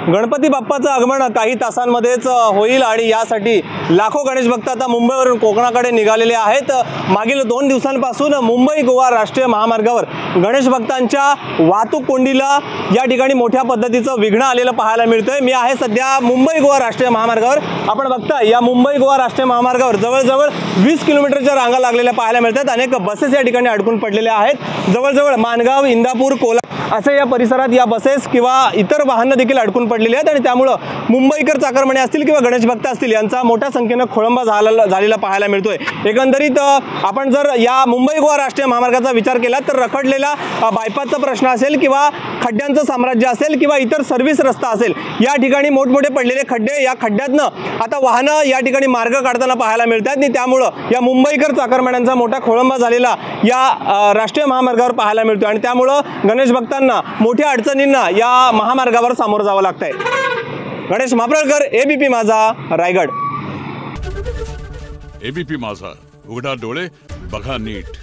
गणपती बाप्पाचं आगमन काही तासांमध्येच होईल आणि यासाठी लाखो गणेश भक्त आता मुंबईवरून कोकणाकडे निघालेले आहेत। मागील 2 दिवसांपासून मुंबई गोवा राष्ट्रीय महामार्गावर गणेश भक्तांच्या वाहतूक कोंडीला या ठिकाणी मोठ्या पद्धतीचं विघ्न आलेलं पाहायला मिळतंय। मी आहे सध्या मुंबई गोवा राष्ट्रीय महामार्गावर। आपण बघताय या मुंबई गोवा राष्ट्रीय महामार्गावर जवळजवळ 20 किलोमीटरच्या रांगा लागलेल्या पाहायला मिळतात। अनेक बसेस या ठिकाणी अडकून पडलेल्या आहेत। जवळजवळ माणगाव, इंदापूर, कोल्हापूर असे या परिसरात या बसेस किंवा इतर वाहनं देखील अडकून पडलेली आहेत आणि त्यामुळे मुंबईकर चाकरमाने असतील किंवा गणेश भक्त असतील यांचा मोठ्या संख्येने खोळंबा झालेला पाहायला मिळतोय। एकंदरीत आपण जर या मुंबई गोवा राष्ट्रीय महामार्गाचा विचार केला तर रखडलेला बायपासचा प्रश्न असेल किंवा खड्ड्यांचं साम्राज्य असेल किंवा इतर सर्व्हिस रस्ता असेल, या ठिकाणी मोठमोठे पडलेले खड्डे, या खड्ड्यातनं आता वाहनं या ठिकाणी मार्ग काढताना पाहायला मिळतात आणि त्यामुळे या मुंबईकर चाकरमान्यांचा मोठा खोळंबा झालेला या राष्ट्रीय महामार्गावर पाहायला मिळतो आणि त्यामुळे गणेश भक्तांना मोठ्या अडचणींना या महामार्गावर सामोरं जावं लागतंय। गणेश मापरळकर, एबीपी माझा, रायगड। एबीपी माझा, उघडा डोळे बघा नीट।